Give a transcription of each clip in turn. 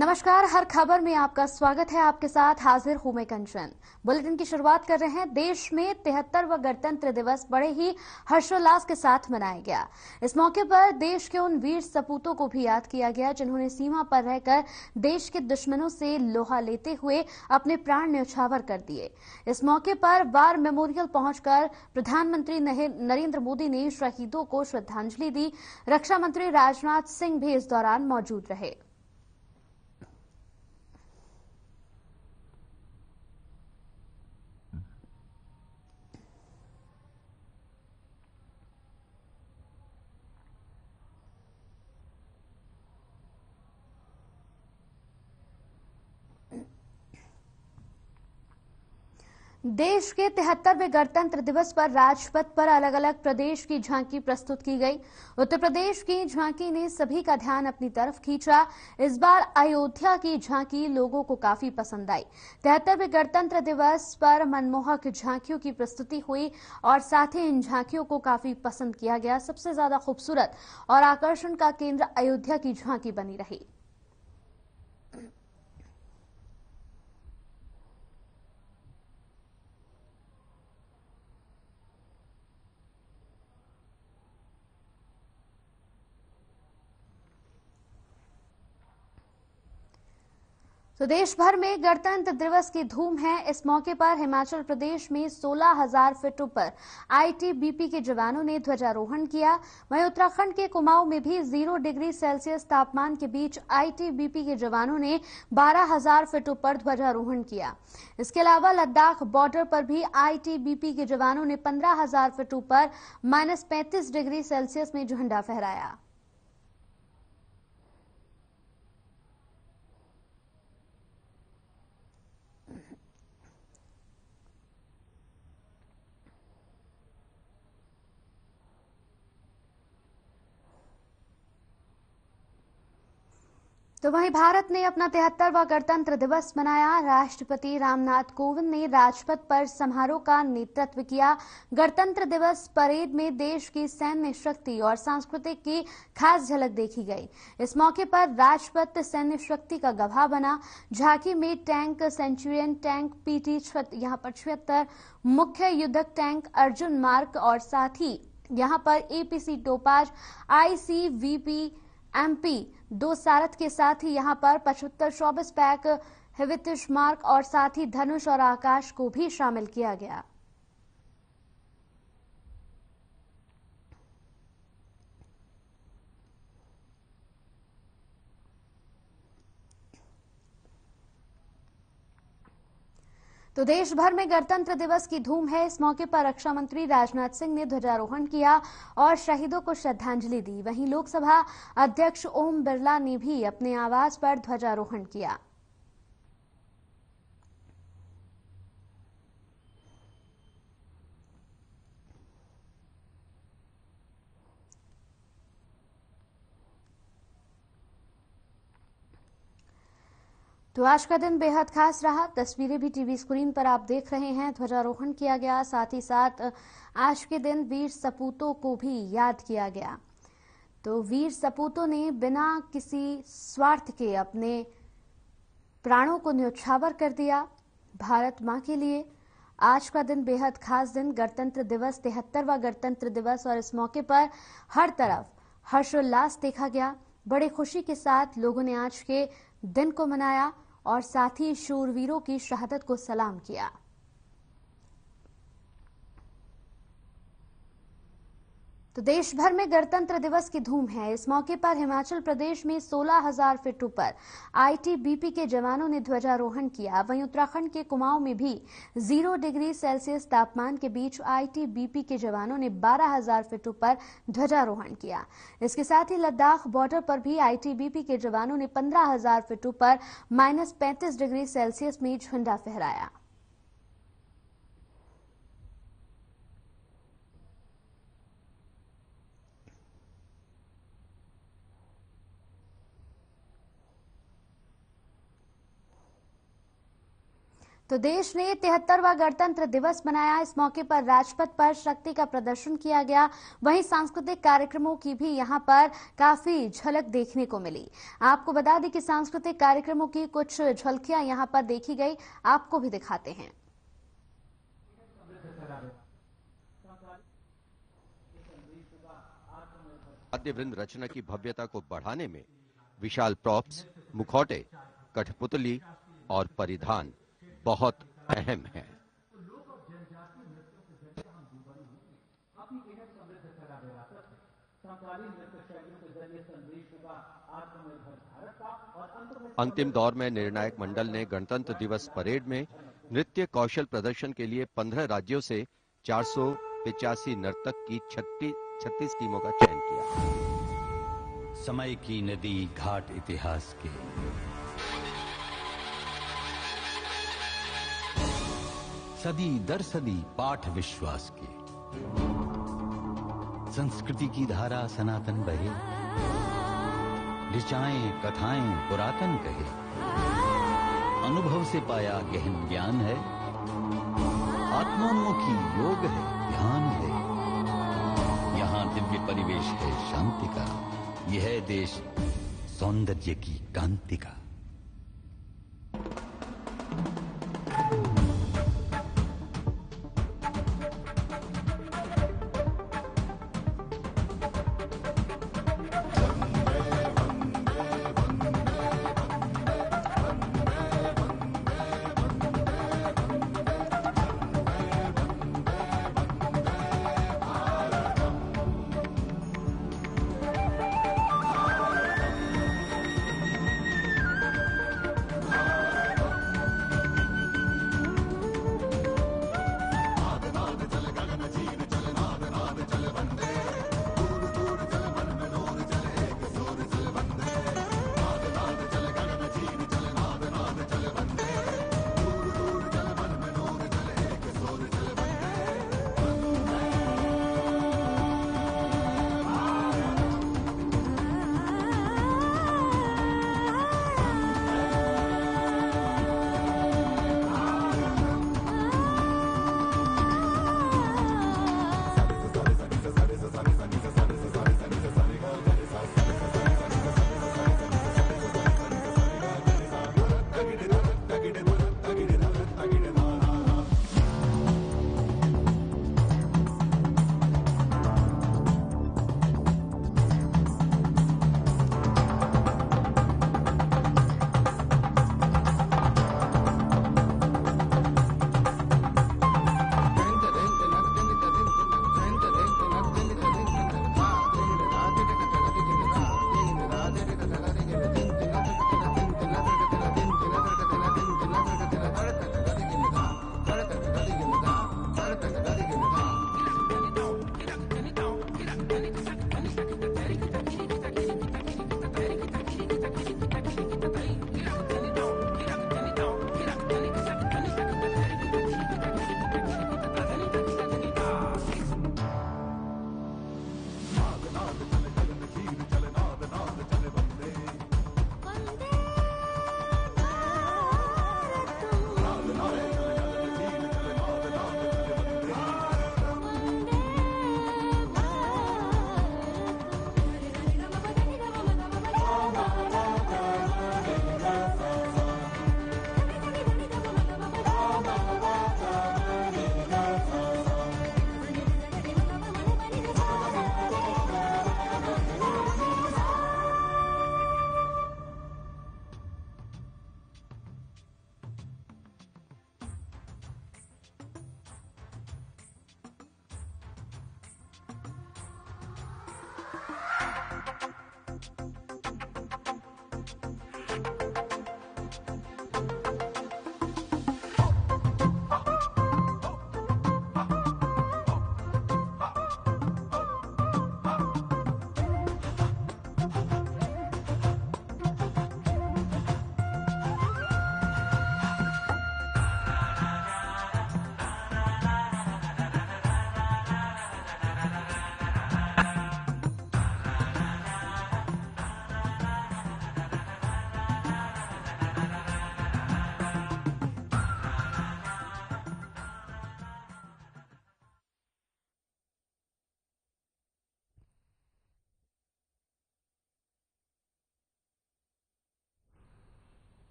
नमस्कार। हर खबर में आपका स्वागत है। आपके साथ हाजिर हूं मैं कंचन। बुलेटिन की शुरुआत कर रहे हैं। देश में 73वां गणतंत्र दिवस बड़े ही हर्षोल्लास के साथ मनाया गया। इस मौके पर देश के उन वीर सपूतों को भी याद किया गया जिन्होंने सीमा पर रहकर देश के दुश्मनों से लोहा लेते हुए अपने प्राण न्यौछावर कर दिए। इस मौके पर वार मेमोरियल पहुंचकर प्रधानमंत्री नरेंद्र मोदी ने शहीदों को श्रद्धांजलि दी। रक्षा मंत्री राजनाथ सिंह भी इस दौरान मौजूद रहे। देश के 73वें गणतंत्र दिवस पर राजपथ पर अलग अलग प्रदेश की झांकी प्रस्तुत की गई। उत्तर प्रदेश की झांकी ने सभी का ध्यान अपनी तरफ खींचा। इस बार अयोध्या की झांकी लोगों को काफी पसंद आई। 73वें गणतंत्र दिवस पर मनमोहक झांकियों की प्रस्तुति हुई और साथ ही इन झांकियों को काफी पसंद किया गया। सबसे ज्यादा खूबसूरत और आकर्षण का केंद्र अयोध्या की झांकी बनी रही। तो देश भर में गणतंत्र दिवस की धूम है। इस मौके पर हिमाचल प्रदेश में 16,000 फीट ऊपर आईटीबीपी के जवानों ने ध्वजारोहण किया। वहीं उत्तराखंड के कुमाऊं में भी 0 डिग्री सेल्सियस तापमान के बीच आईटीबीपी के जवानों ने 12,000 फीट ऊपर ध्वजारोहण किया। इसके अलावा लद्दाख बॉर्डर पर भी आईटीबीपी के जवानों ने 15,000 फीट ऊपर -35 डिग्री सेल्सियस में झंडा फहराया। तो वहीं भारत ने अपना 73वां गणतंत्र दिवस मनाया। राष्ट्रपति रामनाथ कोविंद ने राजपथ पर समारोह का नेतृत्व किया। गणतंत्र दिवस परेड में देश की सैन्य शक्ति और संस्कृति की खास झलक देखी गई। इस मौके पर राजपथ सैन्य शक्ति का गवाह बना। झांकी में टैंक, सेंचुरियन टैंक, पीटी यहां पर 76 मुख्य युद्धक टैंक, अर्जुन मार्क और साथ ही यहां पर एपीसी टोपाज, आईसीवीपी एमपी 2 सारथ के साथ ही यहां पर 75 24 पैक हिवितिश मार्क और साथ ही धनुष और आकाश को भी शामिल किया गया। तो देश भर में गणतंत्र दिवस की धूम है। इस मौके पर रक्षा मंत्री राजनाथ सिंह ने ध्वजारोहण किया और शहीदों को श्रद्धांजलि दी। वहीं लोकसभा अध्यक्ष ओम बिरला ने भी अपने आवास पर ध्वजारोहण किया। तो आज का दिन बेहद खास रहा। तस्वीरें भी टीवी स्क्रीन पर आप देख रहे हैं। ध्वजारोहण किया गया, साथ ही साथ आज के दिन वीर सपूतों को भी याद किया गया। तो वीर सपूतों ने बिना किसी स्वार्थ के अपने प्राणों को न्यौछावर कर दिया भारत मां के लिए। आज का दिन बेहद खास दिन, गणतंत्र दिवस, 73वां गणतंत्र दिवस, और इस मौके पर हर तरफ हर्षोल्लास देखा गया। बड़े खुशी के साथ लोगों ने आज के दिन को मनाया और साथ ही शूरवीरों की शहादत को सलाम किया। तो देश भर में गणतंत्र दिवस की धूम है। इस मौके पर हिमाचल प्रदेश में 16,000 फीट ऊपर आईटीबीपी के जवानों ने ध्वजारोहण किया। वहीं उत्तराखंड के कुमाऊं में भी 0 डिग्री सेल्सियस तापमान के बीच आईटीबीपी के जवानों ने 12,000 फीट ऊपर ध्वजारोहण किया। इसके साथ ही लद्दाख बॉर्डर पर भी आईटीबीपी के जवानों ने 15,000 फीट ऊपर -35 डिग्री सेल्सियस में झंडा फहराया। तो देश ने 73वां गणतंत्र दिवस मनाया। इस मौके पर राजपथ पर शक्ति का प्रदर्शन किया गया। वहीं सांस्कृतिक कार्यक्रमों की भी यहां पर काफी झलक देखने को मिली। आपको बता दें कि सांस्कृतिक कार्यक्रमों की कुछ झलकियां यहां पर देखी गई, आपको भी दिखाते हैं। वाद्य वृंद रचना की भव्यता को बढ़ाने में विशाल प्रॉप्स, मुखौटे, कठपुतली और परिधान बहुत अहम है। अंतिम दौर में निर्णायक मंडल ने गणतंत्र दिवस परेड में नृत्य कौशल प्रदर्शन के लिए 15 राज्यों से 485 नर्तक की 36 टीमों का चयन किया। समय की नदी घाट इतिहास के, सदी दर सदी पाठ विश्वास के, संस्कृति की धारा सनातन बहे, ऋचाएं कथाएं पुरातन कहे, अनुभव से पाया गहन ज्ञान है, आत्मोन्मुखी योग है, ध्यान है, यहाँ दिव्य परिवेश है शांति का, यह है देश सौंदर्य की कांति का।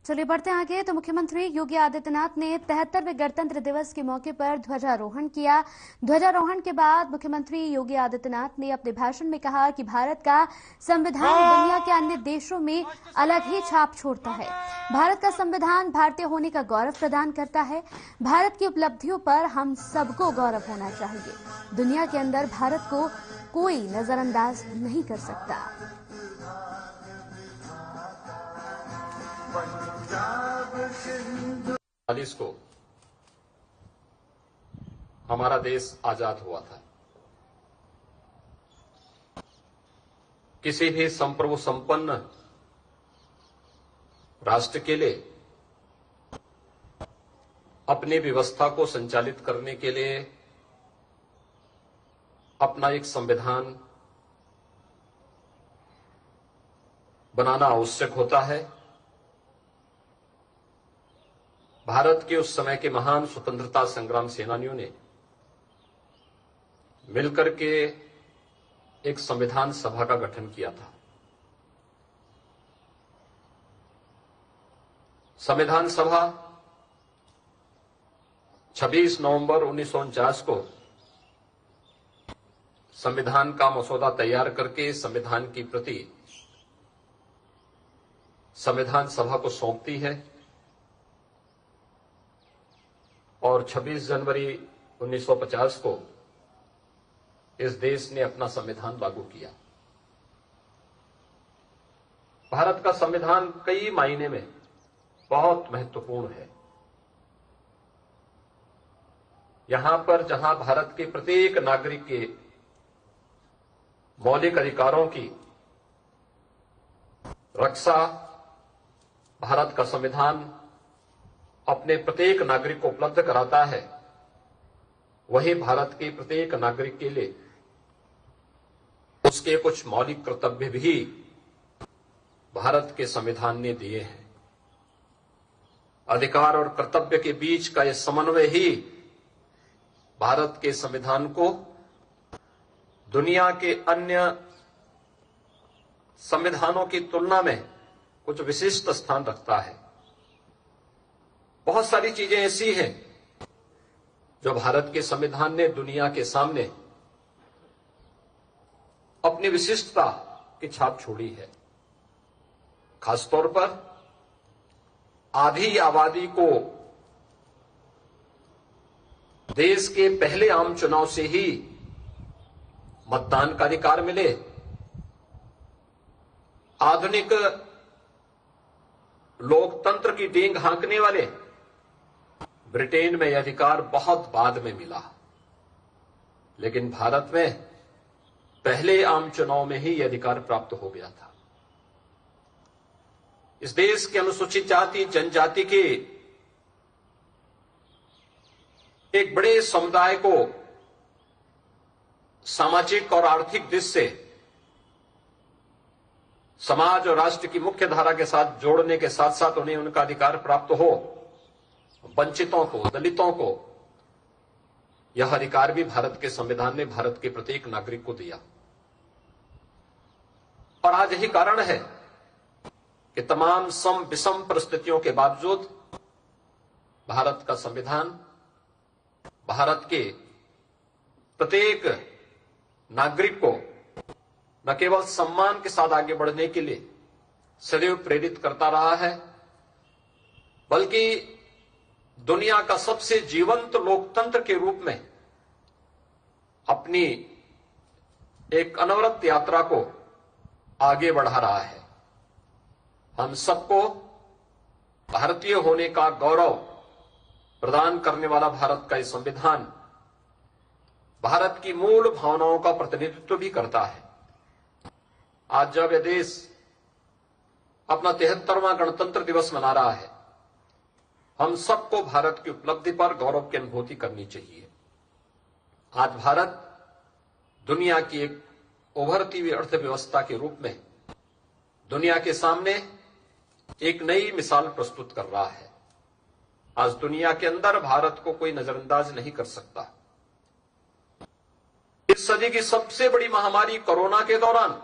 चलिए बढ़ते हैं आगे। तो मुख्यमंत्री योगी आदित्यनाथ ने 73वें गणतंत्र दिवस के मौके पर ध्वजारोहण किया। ध्वजारोहण के बाद मुख्यमंत्री योगी आदित्यनाथ ने अपने भाषण में कहा कि भारत का संविधान दुनिया के अन्य देशों में अलग ही छाप छोड़ता है। भारत का संविधान भारतीय होने का गौरव प्रदान करता है। भारत की उपलब्धियों पर हम सबको गौरव होना चाहिए। दुनिया के अंदर भारत को कोई नजरअंदाज नहीं कर सकता। को हमारा देश आजाद हुआ था। किसी भी संप्रभु संपन्न राष्ट्र के लिए अपनी व्यवस्था को संचालित करने के लिए अपना एक संविधान बनाना आवश्यक होता है। भारत के उस समय के महान स्वतंत्रता संग्राम सेनानियों ने मिलकर के एक संविधान सभा का गठन किया था। संविधान सभा 26 नवंबर 1949 को संविधान का मसौदा तैयार करके संविधान की प्रति संविधान सभा को सौंपती है और 26 जनवरी 1950 को इस देश ने अपना संविधान लागू किया। भारत का संविधान कई मायने में बहुत महत्वपूर्ण है। यहां पर जहां भारत के प्रत्येक नागरिक के मौलिक अधिकारों की रक्षा भारत का संविधान अपने प्रत्येक नागरिक को उपलब्ध कराता है, वही भारत के प्रत्येक नागरिक के लिए उसके कुछ मौलिक कर्तव्य भी भारत के संविधान ने दिए हैं। अधिकार और कर्तव्य के बीच का यह समन्वय ही भारत के संविधान को दुनिया के अन्य संविधानों की तुलना में कुछ विशिष्ट स्थान रखता है। बहुत सारी चीजें ऐसी हैं जो भारत के संविधान ने दुनिया के सामने अपनी विशिष्टता की छाप छोड़ी है। खासतौर पर आधी आबादी को देश के पहले आम चुनाव से ही मतदान का अधिकार मिले। आधुनिक लोकतंत्र की डींग हाँकने वाले ब्रिटेन में यह अधिकार बहुत बाद में मिला, लेकिन भारत में पहले आम चुनाव में ही यह अधिकार प्राप्त हो गया था। इस देश के अनुसूचित जाति जनजाति के एक बड़े समुदाय को सामाजिक और आर्थिक दृष्टि से समाज और राष्ट्र की मुख्य धारा के साथ जोड़ने के साथ साथ उन्हें उनका अधिकार प्राप्त हो। वंचितों को, दलितों को यह अधिकार भी भारत के संविधान ने भारत के प्रत्येक नागरिक को दिया। और आज यही कारण है कि तमाम सम विषम परिस्थितियों के बावजूद भारत का संविधान भारत के प्रत्येक नागरिक को न केवल सम्मान के साथ आगे बढ़ने के लिए सदैव प्रेरित करता रहा है, बल्कि दुनिया का सबसे जीवंत लोकतंत्र के रूप में अपनी एक अनवरत यात्रा को आगे बढ़ा रहा है। हम सबको भारतीय होने का गौरव प्रदान करने वाला भारत का यह संविधान भारत की मूल भावनाओं का प्रतिनिधित्व भी करता है। आज जब यह देश अपना 73वां गणतंत्र दिवस मना रहा है, हम सबको भारत की उपलब्धि पर गौरव की अनुभूति करनी चाहिए। आज भारत दुनिया की एक उभरती हुई अर्थव्यवस्था के रूप में दुनिया के सामने एक नई मिसाल प्रस्तुत कर रहा है। आज दुनिया के अंदर भारत को कोई नजरअंदाज नहीं कर सकता। इस सदी की सबसे बड़ी महामारी कोरोना के दौरान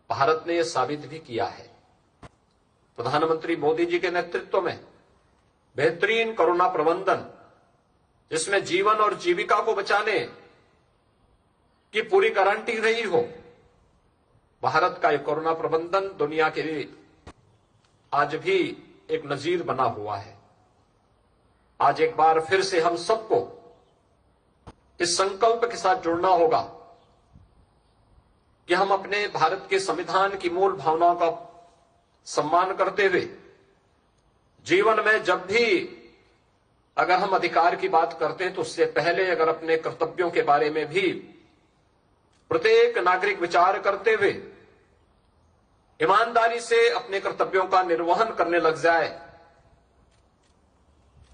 भारत ने यह साबित भी किया है प्रधानमंत्री मोदी जी के नेतृत्व में बेहतरीन कोरोना प्रबंधन, जिसमें जीवन और जीविका को बचाने की पूरी गारंटी रही हो, भारत का ये कोरोना प्रबंधन दुनिया के लिए आज भी एक नजीर बना हुआ है। आज एक बार फिर से हम सबको इस संकल्प के साथ जुड़ना होगा कि हम अपने भारत के संविधान की मूल भावनाओं का सम्मान करते हुए जीवन में जब भी अगर हम अधिकार की बात करते हैं तो उससे पहले अगर अपने कर्तव्यों के बारे में भी प्रत्येक नागरिक विचार करते हुए ईमानदारी से अपने कर्तव्यों का निर्वहन करने लग जाए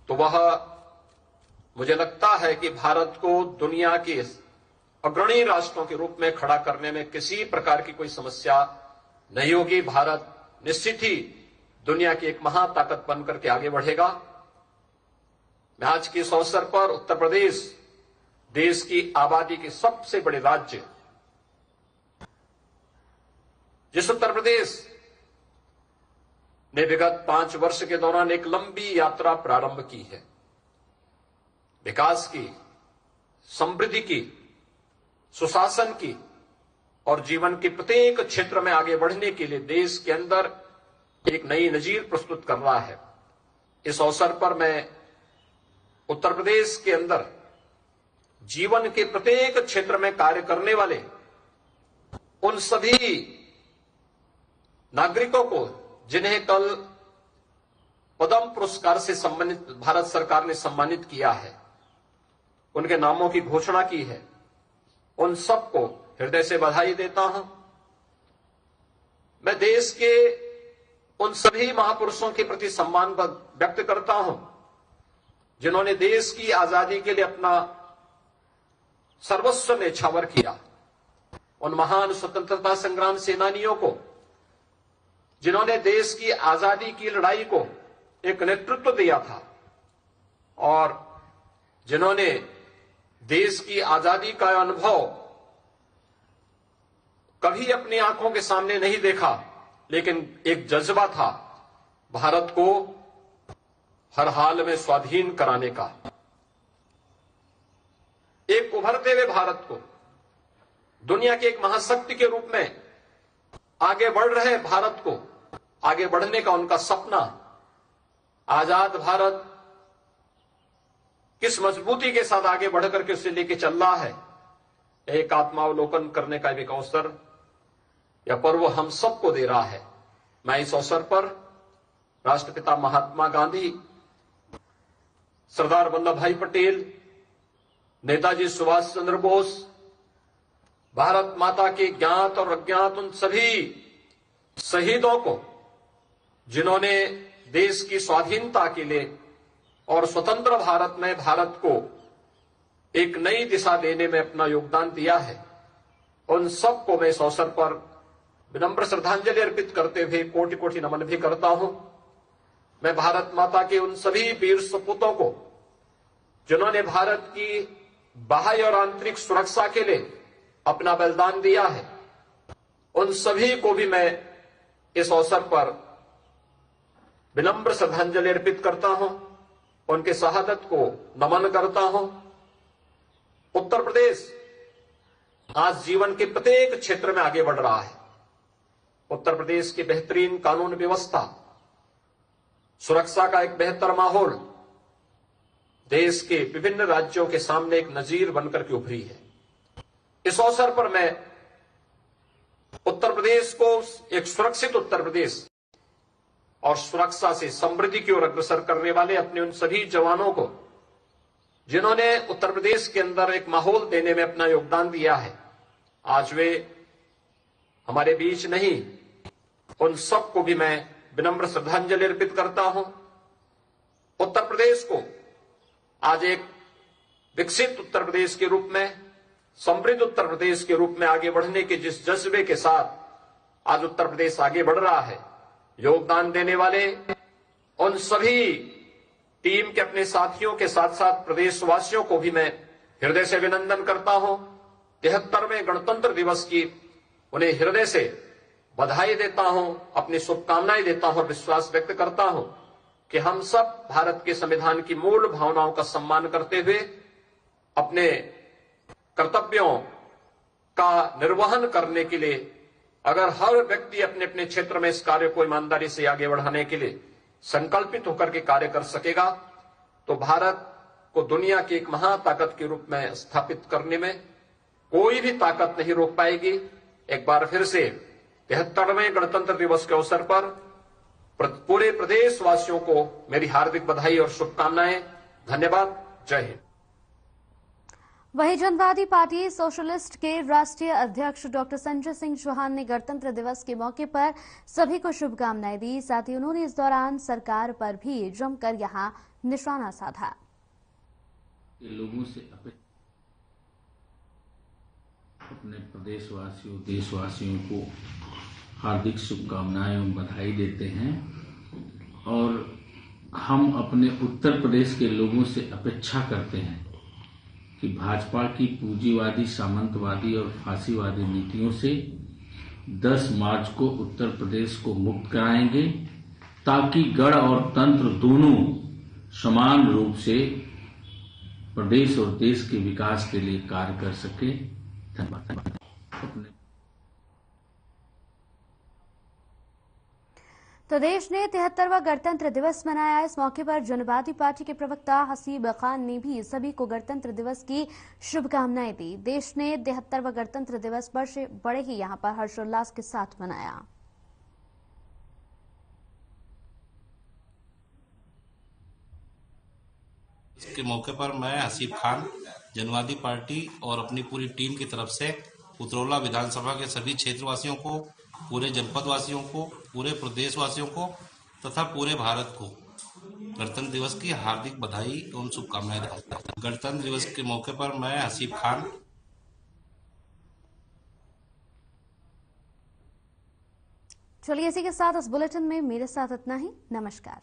तो वह, मुझे लगता है कि भारत को दुनिया के अग्रणी राष्ट्रों के रूप में खड़ा करने में किसी प्रकार की कोई समस्या नहीं होगी। भारत निश्चित ही दुनिया की एक महाताकत बनकर के आगे बढ़ेगा। मैं आज के इस अवसर पर उत्तर प्रदेश, देश की आबादी के सबसे बड़े राज्य, जिस उत्तर प्रदेश ने विगत 5 वर्ष के दौरान एक लंबी यात्रा प्रारंभ की है, विकास की, समृद्धि की, सुशासन की और जीवन के प्रत्येक क्षेत्र में आगे बढ़ने के लिए देश के अंदर एक नई नजीर प्रस्तुत कर रहा है। इस अवसर पर मैं उत्तर प्रदेश के अंदर जीवन के प्रत्येक क्षेत्र में कार्य करने वाले उन सभी नागरिकों को जिन्हें कल पद्म पुरस्कार से सम्मानित भारत सरकार ने सम्मानित किया है, उनके नामों की घोषणा की है, उन सबको हृदय से बधाई देता हूं। मैं देश के उन सभी महापुरुषों के प्रति सम्मान व्यक्त करता हूं जिन्होंने देश की आजादी के लिए अपना सर्वस्व न्यौछावर किया। उन महान स्वतंत्रता संग्राम सेनानियों को जिन्होंने देश की आजादी की लड़ाई को एक नेतृत्व दिया था और जिन्होंने देश की आजादी का अनुभव कभी अपनी आंखों के सामने नहीं देखा, लेकिन एक जज्बा था भारत को हर हाल में स्वाधीन कराने का। एक उभरते हुए भारत को दुनिया के एक महाशक्ति के रूप में आगे बढ़ रहे भारत को आगे बढ़ने का उनका सपना, आजाद भारत किस मजबूती के साथ आगे बढ़कर के उसे लेके चल रहा है, एक आत्मावलोकन करने का एक अवसर या पर्व हम सबको दे रहा है। मैं इस अवसर पर राष्ट्रपिता महात्मा गांधी, सरदार वल्लभ भाई पटेल, नेताजी सुभाष चंद्र बोस, भारत माता के ज्ञात और अज्ञात उन सभी शहीदों को जिन्होंने देश की स्वाधीनता के लिए और स्वतंत्र भारत में भारत को एक नई दिशा देने में अपना योगदान दिया है, उन सबको मैं इस अवसर पर विनम्र श्रद्धांजलि अर्पित करते हुए कोटि कोटि नमन भी करता हूं। मैं भारत माता के उन सभी वीर सपूतों को जिन्होंने भारत की बाह्य और आंतरिक सुरक्षा के लिए अपना बलिदान दिया है, उन सभी को भी मैं इस अवसर पर विनम्र श्रद्धांजलि अर्पित करता हूं, उनके शहादत को नमन करता हूं। उत्तर प्रदेश आज जीवन के प्रत्येक क्षेत्र में आगे बढ़ रहा है। उत्तर प्रदेश की बेहतरीन कानून व्यवस्था, सुरक्षा का एक बेहतर माहौल देश के विभिन्न राज्यों के सामने एक नजीर बनकर के उभरी है। इस अवसर पर मैं उत्तर प्रदेश को एक सुरक्षित उत्तर प्रदेश और सुरक्षा से समृद्धि की ओर अग्रसर करने वाले अपने उन सभी जवानों को जिन्होंने उत्तर प्रदेश के अंदर एक माहौल देने में अपना योगदान दिया है, आज वे हमारे बीच नहीं, उन सबको भी मैं विनम्र श्रद्धांजलि अर्पित करता हूं। उत्तर प्रदेश को आज एक विकसित उत्तर प्रदेश के रूप में, समृद्ध उत्तर प्रदेश के रूप में आगे बढ़ने के जिस जज्बे के साथ आज उत्तर प्रदेश आगे बढ़ रहा है, योगदान देने वाले उन सभी टीम के अपने साथियों के साथ साथ प्रदेशवासियों को भी मैं हृदय से अभिनंदन करता हूं। 73वें गणतंत्र दिवस की उन्हें हृदय से बधाई देता हूं, अपनी शुभकामनाएं देता हूं और विश्वास व्यक्त करता हूं कि हम सब भारत के संविधान की मूल भावनाओं का सम्मान करते हुए अपने कर्तव्यों का निर्वहन करने के लिए अगर हर व्यक्ति अपने अपने क्षेत्र में इस कार्य को ईमानदारी से आगे बढ़ाने के लिए संकल्पित होकर के कार्य कर सकेगा तो भारत को दुनिया की एक महाताकत के रूप में स्थापित करने में कोई भी ताकत नहीं रोक पाएगी। एक बार फिर से 73वें गणतंत्र दिवस के अवसर पर पूरे प्रदेशवासियों को मेरी हार्दिक बधाई और शुभकामनाएं। धन्यवाद। जय हिंद। वहीं जनवादी पार्टी सोशलिस्ट के राष्ट्रीय अध्यक्ष डॉक्टर संजय सिंह चौहान ने गणतंत्र दिवस के मौके पर सभी को शुभकामनाएं दी। साथ ही उन्होंने इस दौरान सरकार पर भी जमकर यहां निशाना साधा। लोगों से अपने प्रदेशवासियों देशवासियों को हार्दिक शुभकामनाएं और बधाई देते हैं और हम अपने उत्तर प्रदेश के लोगों से अपेक्षा करते हैं कि भाजपा की पूंजीवादी, सामंतवादी और फांसीवादी नीतियों से 10 मार्च को उत्तर प्रदेश को मुक्त कराएंगे ताकि गण और तंत्र दोनों समान रूप से प्रदेश और देश के विकास के लिए कार्य कर सके। धन्यवाद। तो देश ने 73वां गणतंत्र दिवस मनाया। इस मौके पर जनवादी पार्टी के प्रवक्ता हसीब खान ने भी सभी को गणतंत्र दिवस की शुभकामनाएं दी। देश ने 73वां गणतंत्र दिवस बड़े ही यहां पर हर्षोल्लास के साथ मनाया। इसके मौके पर मैं हसीब खान जनवादी पार्टी और अपनी पूरी टीम की तरफ से उतरौला विधानसभा के सभी क्षेत्रवासियों को, पूरे जनपद वासियों को, पूरे प्रदेशवासियों को तथा पूरे भारत को गणतंत्र दिवस की हार्दिक बधाई एवं शुभकामनाएं देता हूं। गणतंत्र दिवस के मौके पर मैं हसीब खान। चलिए इसी के साथ इस बुलेटिन में मेरे साथ इतना ही। नमस्कार।